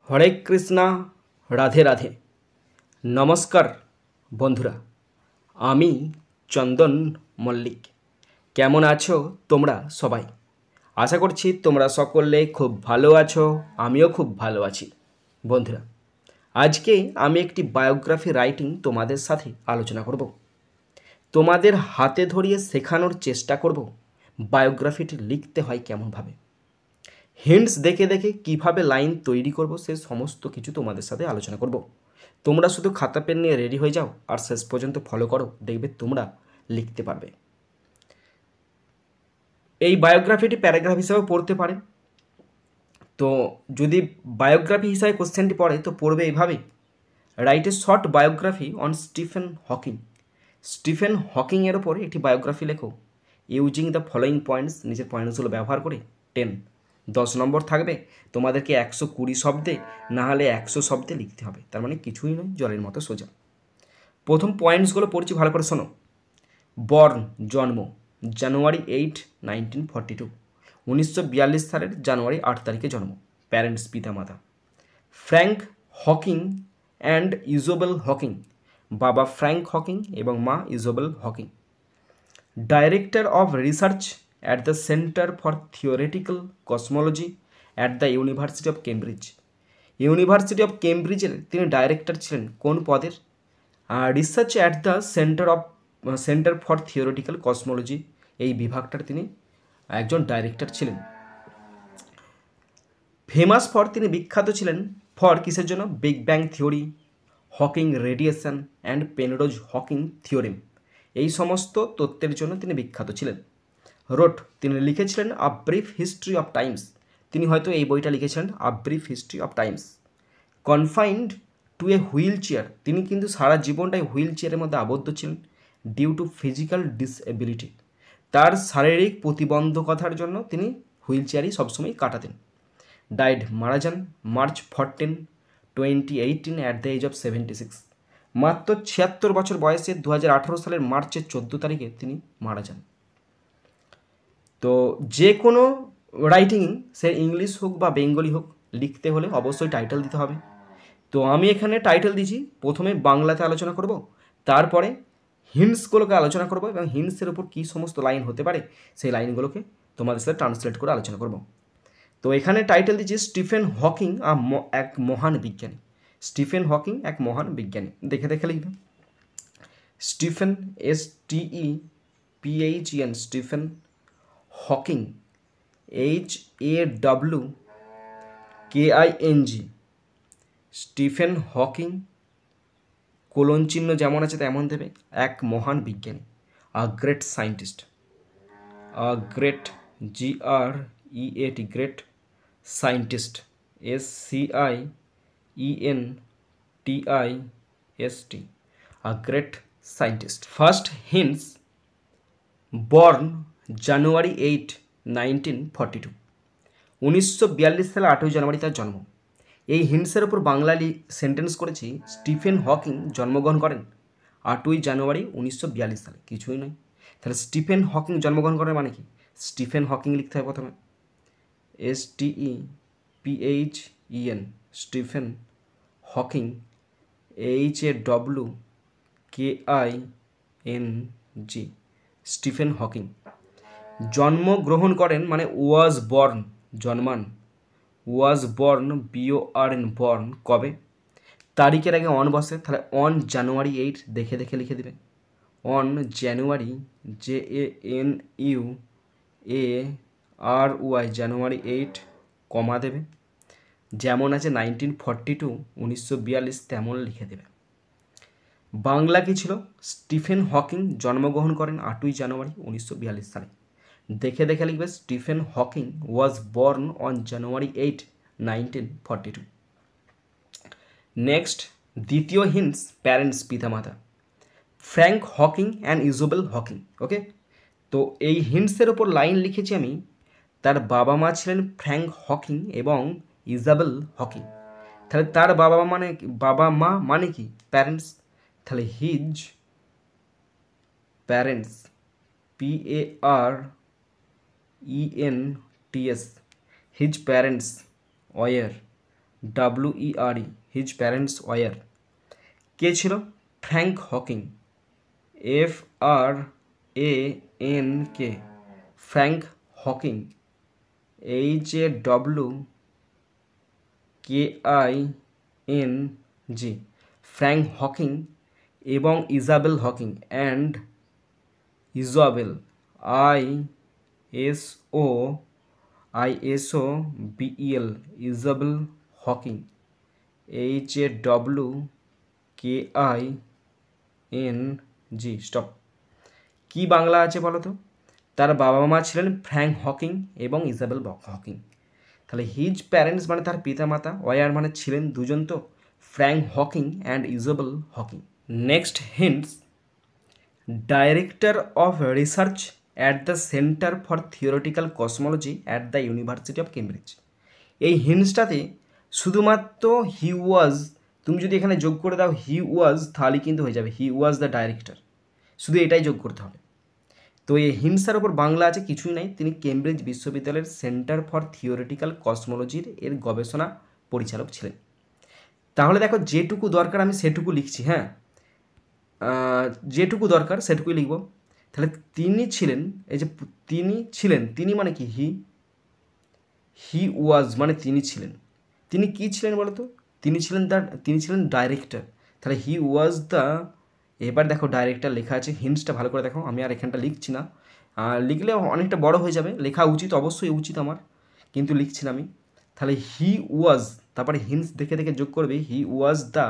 হরে কৃষ্ণা, রাধে রাধে। নমস্কার বন্ধুরা, আমি চন্দন মল্লিক। কেমন আছো তোমরা সবাই? আশা করছি তোমরা সকলে খুব ভালো আছো, আমিও খুব ভালো আছি। বন্ধুরা, আজকে আমি একটি বায়োগ্রাফি রাইটিং তোমাদের সাথে আলোচনা করব। তোমাদের হাতে ধরিয়ে শেখানোর চেষ্টা করব বায়োগ্রাফিটি লিখতে হয় কেমনভাবে, হিন্টস দেখে দেখে কিভাবে লাইন তৈরি করব সে সমস্ত কিছু তোমাদের সাথে আলোচনা করব। তোমরা শুধু খাতা পেন নিয়ে রেডি হয়ে যাও আর শেষ পর্যন্ত ফলো করো, দেখবে তোমরা লিখতে পারবে। এই বায়োগ্রাফিটি প্যারাগ্রাফ হিসাবে পড়তে পারে। তো যদি বায়োগ্রাফি হিসাবে কোশ্চেনটি পড়ে তো পড়বে এইভাবে: write a short biography on Stephen Hawking. Stephen হকিংয়ের ওপর একটি বায়োগ্রাফি লেখো ইউজিং দ্য ফলোয়িং পয়েন্টস। নিজের পয়েন্টসগুলো ব্যবহার করে 10 নম্বর থাকবে। তোমাদেরকে 120 শব্দে না হলে 100 শব্দে লিখতে হবে, তার মানে কিছুই নয়, জলের মতো সোজা। প্রথম পয়েন্টসগুলো পড়ছি, ভালো করে শোনো। বর্ন, জন্ম, জানুয়ারি 8, 1942। 1942 সালের জানুয়ারি 8 তারিখে জন্ম। প্যারেন্টস, পিতামাতা: Frank Hawking and Isobel Hawking. বাবা ফ্র্যাঙ্ক হকিং এবং মা Isobel Hawking. Director of research at the centre for theoretical cosmology at the university of Cambridge. University of কেমব্রিজের তিনি ডাইরেক্টর ছিলেন। কোন পদের? Research at the centre for theoretical cosmology, এই বিভাগটার তিনি একজন ডাইরেক্টর ছিলেন। ফেমাস ফর, তিনি বিখ্যাত ছিলেন ফর কিসের জন্য? Big bang theory, Hawking radiation and Penrose Hawking theorem, এই সমস্ত তত্ত্বের জন্য তিনি বিখ্যাত ছিলেন। রোট, তিনি লিখেছিলেন আ ব্রিফ হিস্ট্রি অফ টাইমস। তিনি হয়তো এই বইটা লিখেছিলেন, আ brief history of Times. Confined to a wheel chair, তিনি কিন্তু সারা জীবনটাই হুইল চেয়ারের মধ্যে আবদ্ধ ছিলেন। ডিউ টু ফিজিক্যাল ডিসএবিলিটি, তার শারীরিক প্রতিবন্ধকতার জন্য তিনি হুইল চেয়ারই সবসময় কাটাতেন। ডাইড, মারা যান March 14, 2018 at the age of 76। মাত্র 76 বছর বয়সে 2018 সালের মার্চের 14 তারিখে তিনি মারা যান। তো যে কোনো রাইটিং, সে ইংলিশ হোক বা বেঙ্গলি হোক, লিখতে হলে অবশ্যই টাইটেল দিতে হবে। তো আমি এখানে টাইটেল দিয়েছি, প্রথমে বাংলাতে আলোচনা করব, তারপরে হিন্টসগুলোকে আলোচনা করব এবং হিন্টসের উপর কী সমস্ত লাইন হতে পারে সেই লাইনগুলোকে তোমাদের সাথে ট্রান্সলেট করে আলোচনা করব। তো এখানে টাইটেল দিচ্ছি স্টিফেন হকিং এক মহান বিজ্ঞানী। স্টিফেন হকিং এক মহান বিজ্ঞানী, দেখে দেখে লিখবে। Stephen, STEPHEN, Stephen Hawking, HAWKING। Stephen Hawking colon চিহ্ন যেমন আছে তেমন দেবে, এক মহান বিজ্ঞানী, a great scientist, a great, GREAT, great scientist, SCIENTIST, a great scientist. First hints: born জানুয়ারি 8, 1942। 1942 সালে 8ই জানুয়ারি তার জন্ম। এই হিন্টসের ওপর বাংলা সেন্টেন্স করেছি, স্টিফেন হকিং জন্মগ্রহণ করেন 8ই জানুয়ারি 1942 সালে, কিছুই নয়। তাহলে স্টিফেন হকিং জন্মগ্রহণ করেন মানে কি? স্টিফেন হকিং লিখতে হয় প্রথমে, STEPHEN, Stephen Hawking, HAWKING, Stephen Hawking. জন্মগ্রহণ করেন মানে ওয়াজ বর্ন, জন্মান, ওয়াজ বর্ন, BORN, বর্ন, কবে? তারিখের আগে অন বসে, তাহলে অন জানুয়ারি 8, দেখে দেখে লিখে দেবে। অন জানুয়ারি, JANUARY, জানুয়ারি 8, কমা দেবে। যেমন আছে 1942, 1942, তেমন লিখে দেবে। বাংলা কী ছিল? স্টিফেন হকিং জন্মগ্রহণ করেন 8ই জানুয়ারি 1942 সালে, দেখে দেখে লিখবে Stephen Hawking was born on January 8, 1942। Next, দ্বিতীয় হিন্টস, প্যারেন্টস, পিতামাতা, Frank Hawking and Isobel Hawking. ওকে, তো এই হিন্টসের ওপর লাইন লিখেছি আমি, তার বাবা মা ছিলেন ফ্র্যাঙ্ক হকিং এবং ইজাবেল হকিং। তাহলে তার বাবা মা মানে কি? প্যারেন্টস। তাহলে his parents, PARENTS, his parents were WERE, his parents were. কে ছিল? Frank Hawking, FRANK, Frank Hawking, HWKING, Frank Hawking এবং Isabel Hawking, and Isabel, ISOBEL, Isabel Hawking, HWKING। Stop. কি বাংলা আছে বলো তো? তার বাবা মা ছিলেন ফ্র্যাঙ্ক হকিং এবং ইজাবেল হকিং। তাহলে হিজ প্যারেন্টস মানে তার পিতামাতা, ওয়ার মানে ছিলেন, দুজন তো, Frank Hawking and Isabel Hawking. Next hints, director of research at the centre for theoretical cosmology at the university of Cambridge. এই হিন্টসটাতে শুধুমাত্র হি ওয়াজ, তুমি যদি এখানে যোগ করে দাও হি ওয়াজ, তাহলে কিন্তু হয়ে যাবে হি ওয়াজ দ্য ডাইরেক্টর, শুধু এটাই যোগ করতে হবে। তো এই হিন্টসের ওপর বাংলা আছে কিছুই নাই, তিনি কেমব্রিজ বিশ্ববিদ্যালয়ের সেন্টার ফর থিওরিটিক্যাল কসমোলজির এর গবেষণা পরিচালক ছিলেন। তাহলে দেখো যেটুকু দরকার আমি সেটুকু লিখছি, হ্যাঁ, যেটুকু দরকার সেটুকুই লিখব। তাহলে তিনি ছিলেন, এই যে তিনি ছিলেন, তিনি মানে কি? হি ওয়াজ মানে তিনি ছিলেন। তিনি কি ছিলেন বলো তো? তিনি ছিলেন ডাইরেক্টর। তাহলে হি ওয়াজ দ্য, এবার দেখো ডাইরেক্টর লেখা আছে, হিন্টসটা ভালো করে দেখো, আমি আর এখানটা লিখছি না, লিখলে অনেকটা বড় হয়ে যাবে, লেখা উচিত, অবশ্যই উচিত আমার, কিন্তু লিখছি না আমি। তাহলে হি ওয়াজ, তারপরে হিন্টস দেখে দেখে যোগ করবে, হি ওয়াজ দ্য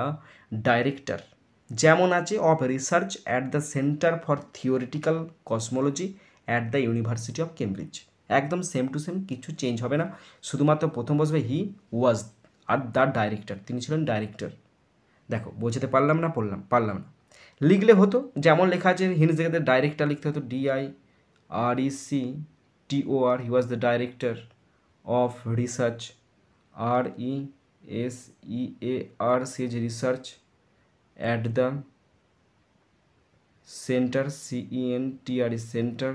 ডাইরেক্টর, যেমন আছে, of research at the centre for theoretical cosmology at the university of Cambridge. একদম সেম টু সেম, কিছু চেঞ্জ হবে না, শুধুমাত্র প্রথম বসবে হি ওয়াজ, আর দ্য ডাইরেক্টর, তিনি ছিলেন ডাইরেক্টর। দেখো বোঝাতে পারলাম না? পারলাম না। লিখলে হতো যেমন লেখা আছে, হিন্টস দেখে ডাইরেক্টর লিখতে হতো, DIRECTOR, he was the director of research, RESEARC, research at the center, CENTRE, center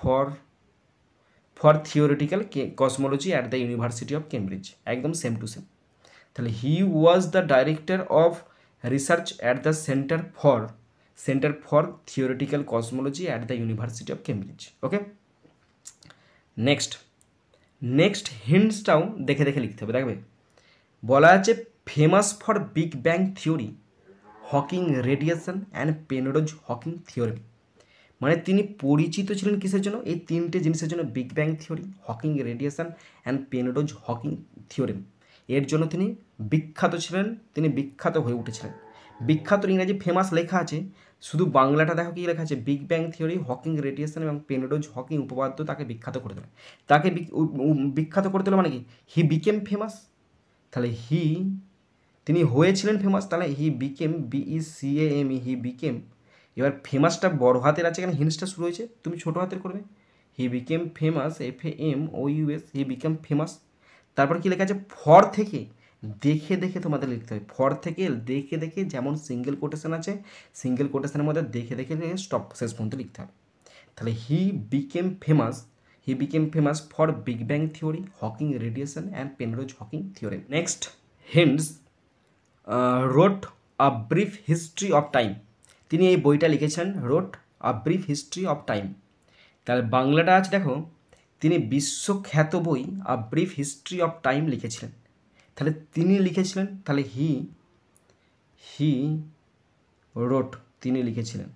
for theoretical cosmology at the University of Cambridge, একদম সেম টু সেম। তাহলে he was the director of research at the centre for theoretical cosmology at the university of Cambridge. Okay, next হিন্টসটাও দেখে দেখে লিখতে হবে। দেখবে বলা আছে, famous for big bang theory, Hawking radiation and Penrose Hawking theorem. মানে তিনি পরিচিত ছিলেন কিসের জন্য? এই তিনটে জিনিসের জন্য, big bang theory, Hawking radiation and Penrose Hawking theorem, এর জন্য তিনি বিখ্যাত ছিলেন, তিনি বিখ্যাত হয়ে উঠেছিলেন। বিখ্যাত ইংরাজি ফেমাস লেখা আছে, শুধু বাংলাটা দেখো কি লেখা আছে, big bang theory, Hawking radiation এবং পেনরোজ হকিং উপপাদ্য তাকে বিখ্যাত করে দিল। তাকে বিখ্যাত করে দিল মানে কি? হি বিকেম ফেমাস। তাহলে তিনি হয়েছিলেন ফেমাস, তাহলে he became, BECAME, he became. এবার ফেমাসটা বড় হাতের আছে, এখানে হিন্টসটা শুরু হয়েছে, তুমি ছোটো হাতের করবে, হি বিকেম ফেমাস, FAMOUS, হি বিকেম ফেমাস। তারপর কি লেখা আছে? ফর থেকে দেখে দেখে তোমাদের লিখতে হবে, ফর থেকে দেখে দেখে, যেমন সিঙ্গেল কোটেশন আছে, সিঙ্গেল কোটেশনের মধ্যে দেখে দেখে স্টপ, শেষ পর্যন্ত লিখতে হবে। তাহলে he became famous for big bang theory, Hawking radiation and Penrose Hawking theorem. Next hints, wrote a brief history of time. তিনি এই বইটা লিখেছেন, wrote a brief history of time. তাহলে বাংলাটা আছে দেখো, তিনি বিশ্বখ্যাত বই a brief history of time লিখেছিলেন। তাহলে তিনি লিখেছিলেন, তাহলে হি রোট, তিনি লিখেছিলেন,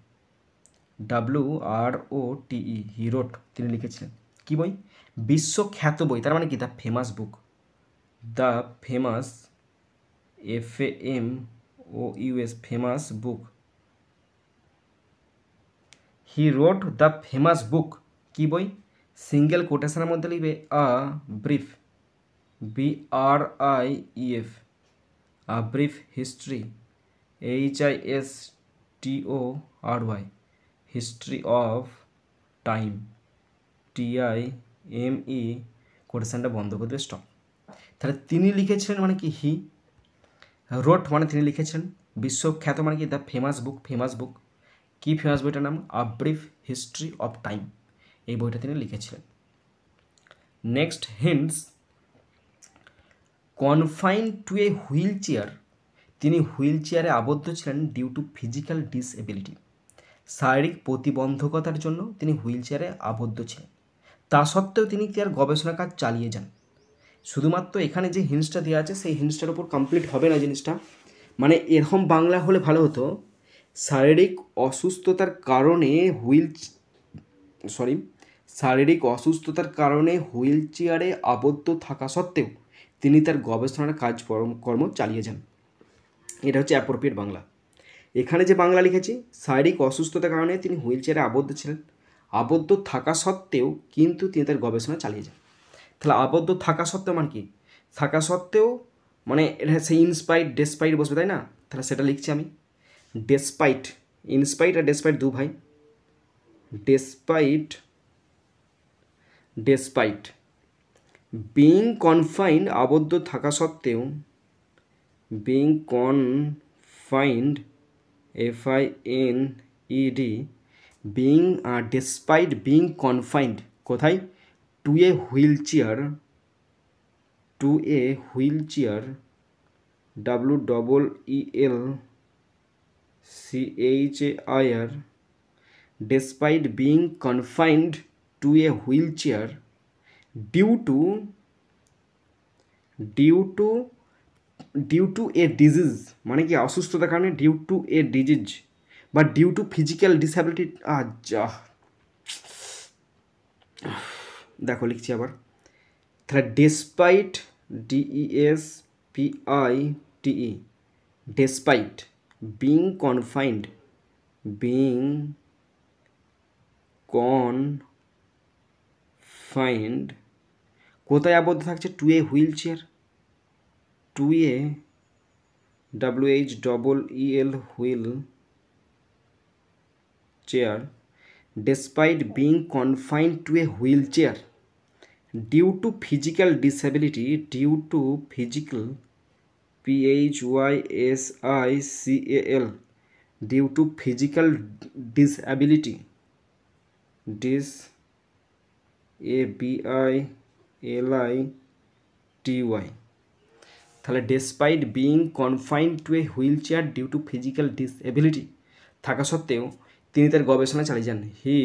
WROTE, হি রোট, তিনি লিখেছিলেন কি বই? বিশ্বখ্যাত বই, তার মানে কি? The famous book, the famous, FAMOUS, famous book. He wrote the famous বুক, কি বই? সিঙ্গেল কোটেশনের মধ্যে লিখবে a brief, BRIEF, a brief history, HISTORY, history of time, TIME, কোটেশনটা বন্ধ করে দেবে, স্টপ। তাহলে তিনি লিখেছিলেন মানে কি? হি রোট মানে তিনি লিখেছিলেন, বিশ্বখ্যাত মানে কি? দ্য ফেমাস বুক, কি ফেমাস বইটার নাম? আ ব্রিফ হিস্ট্রি অফ টাইম, এই বইটা তিনি লিখেছিলেন। Next hints, confined to a wheel chair, তিনি হুইল চেয়ারে আবদ্ধ ছিলেন ডিউ টু ফিজিক্যাল ডিসএবিলিটি, শারীরিক প্রতিবন্ধকতার জন্য তিনি হুইল চেয়ারে আবদ্ধ ছিলেন। তা সত্ত্বেও তিনি তার গবেষণা কাজ চালিয়ে যান। শুধুমাত্র এখানে যে হিন্টসটা দেওয়া আছে সেই হিন্টসটার উপর কমপ্লিট হবে না জিনিসটা, মানে এরকম বাংলা হলে ভালো হতো, শারীরিক অসুস্থতার কারণে হুইল চেয়ারে আবদ্ধ থাকা সত্ত্বেও তিনি তার গবেষণার কাজকর্ম চালিয়ে যান। এটা হচ্ছে অ্যাপ্রোপ্রিয়েট বাংলা। এখানে যে বাংলা লিখেছি, শারীরিক অসুস্থতার কারণে তিনি হুইল চেয়ারে আবদ্ধ ছিলেন, আবদ্ধ থাকা সত্ত্বেও কিন্তু তিনি তার গবেষণা চালিয়ে যান। তাহলে আবদ্ধ থাকা সত্ত্বেও মানে কি, থাকা সত্ত্বেও মানে এটা সেই ইনস্পাইট ডেসপাইট বসবে, তাই না? তাহলে সেটা লিখছি আমি, ডেসপাইট, ইনস্পাইট আর ডেসপাইট দু ভাই, ডেসপাইট বিং কনফাইন্ড, আবদ্ধ থাকা সত্ত্বেও, being confined, FINED, being despite being confined কোথায়, to a wheel chair, WEELCHAIR, despite being confined to a wheelchair due to a disease, মানে কি অসুস্থতার কারণে, ডিউ টু এ ডিজিজ বা ডিউ টু ফিজিক্যাল ডিসএবিলিটি। দেখো লিখছি আবার, তাহলে despite, DESPITE, despite being confined, কোথায় আবদ্ধ থাকছে, to a wheel chair, WHEEL wheelchair, despite being confined to a wheelchair due to physical disability, PHYSICAL, due to physical disability, ABILITY, তাহলে despite being confined to a wheel chair due to physical disability থাকা সত্ত্বেও তিনি তার গবেষণা চালিয়ে যান। He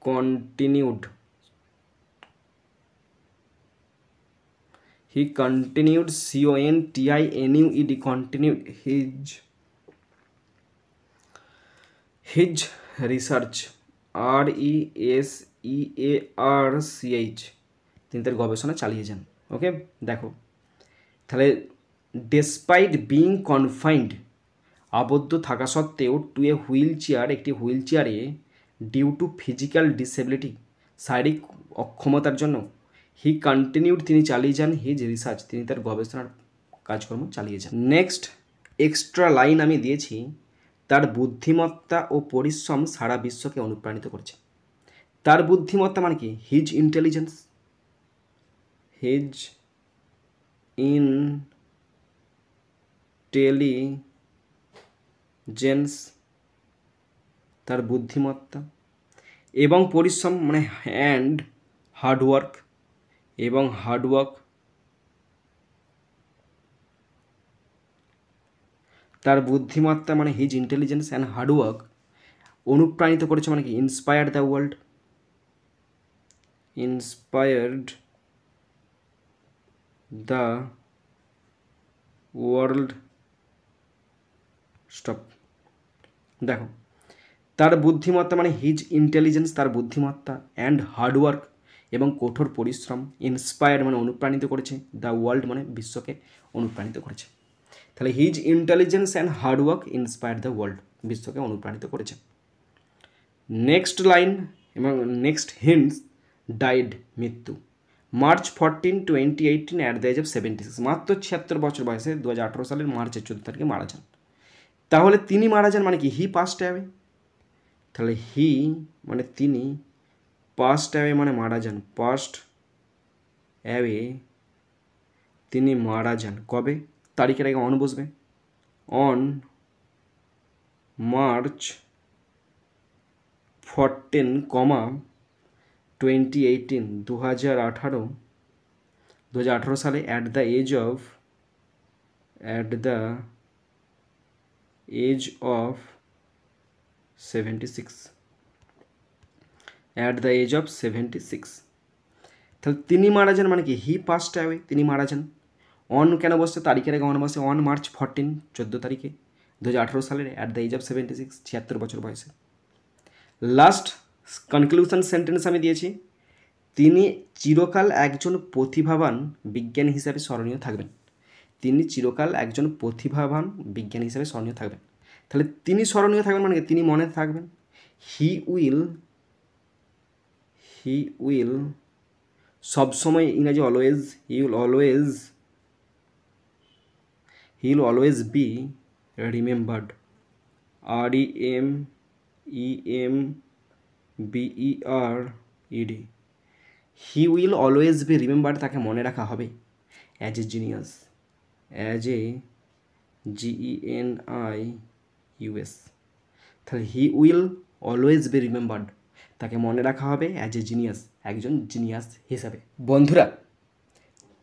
continued CONTINUED, continued his research, RESEARCH, তিনি তার গবেষণা চালিয়ে যান। ওকে, দেখো তাহলে ডেসপাইট বিং কনফাইন্ড, আবদ্ধ থাকা সত্ত্বেও, টু এ হুইল চেয়ার, একটি হুইল চেয়ারে, ডিউ টু ফিজিক্যাল ডিসএবিলিটি, শারীরিক অক্ষমতার জন্য, হি কন্টিনিউড, তিনি চালিয়ে যান, হিজ রিসার্চ, তিনি তার গবেষণার কাজকর্ম চালিয়ে যান। নেক্সট এক্সট্রা লাইন আমি দিয়েছি, তার বুদ্ধিমত্তা ও পরিশ্রম সারা বিশ্বকে অনুপ্রাণিত করছে। তার বুদ্ধিমত্তা মানে কি, হিজ ইন্টেলিজেন্স, তার বুদ্ধিমত্তা, এবং পরিশ্রম মানে হার্ডওয়ার্ক, তার বুদ্ধিমত্তা মানে হিজ ইন্টেলিজেন্স অ্যান্ড হার্ডওয়ার্ক অনুপ্রাণিত করেছে, মানে কি ইন্সপায়ার্ড দ্য ওয়ার্ল্ড, স্টপ। দেখো, তার বুদ্ধিমত্তা মানে হিজ ইন্টেলিজেন্স, তার বুদ্ধিমত্তা, অ্যান্ড হার্ডওয়ার্ক এবং কঠোর পরিশ্রম, ইন্সপায়ার্ড মানে অনুপ্রাণিত করেছে, দ্য ওয়ার্ল্ড মানে বিশ্বকে অনুপ্রাণিত করেছে। তাহলে his intelligence and hard work inspired the world, বিশ্বকে অনুপ্রাণিত করেছে। নেক্সট লাইন এবং নেক্সট হিন্টস, ডাইড, মৃত্যু, March 14, 2018 at the age of 76, মাত্র 76 বছর বয়সে 2018 সালের মার্চের 14 তারিখে মারা যান। তাহলে তিনি মারা যান মানে কি, হি পাস্ট অ্যাওয়ে, তাহলে হি মানে তিনি, পাস্ট অ্যাওয়ে মানে মারা যান, পাস্ট অ্যাওয়ে, তিনি মারা যান কবে, তারিখের আগে অন বসবে, অন March 14, 2018, 2018 সালে at the age of 76, at the age of 76। তাহলে তিনি মারা যান মানে কি, হি পাস্ট অ্যাওয়ে, তিনি মারা যান। অন কেন বসছে, তারিখের আগে অন বসে, অন মার্চ 14, 14 তারিখে 2018 সালের অ্যাট দ্য এজ অফ 76, 76 বছর বয়সে। লাস্ট কনক্লুশন সেন্টেন্স আমি দিয়েছি, তিনি চিরকাল একজন প্রতিভাবান বিজ্ঞানী হিসাবে স্মরণীয় থাকবেন। তিনি চিরকাল একজন প্রতিভাবান বিজ্ঞানী হিসাবে স্মরণীয় থাকবেন। তাহলে তিনি স্মরণীয় থাকবেন মানে তিনি মনে থাকবেন। হি উইল সবসময়, ইংরাজি always, he will always be remembered, REMEMBERED, he will always be remembered, তাকে মনে রাখা হবে অ্যাজ এ জিনিয়াস, GENIUS। তাহলে he will always be remembered, তাকে মনে রাখা হবে অ্যাজ এ জিনিয়াস, একজন জিনিয়াস হিসাবে। বন্ধুরা,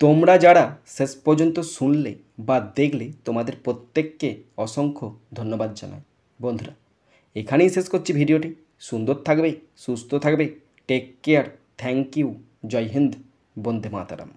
তোমরা যারা শেষ পর্যন্ত শুনলে বা দেখলে তোমাদের প্রত্যেককে অসংখ্য ধন্যবাদ জানাই। বন্ধুরা, এখানেই শেষ করছি ভিডিওটি। সুন্দর থাকবে, সুস্থ থাকবে, take care, thank you, Jai Hind, Bande Mataram.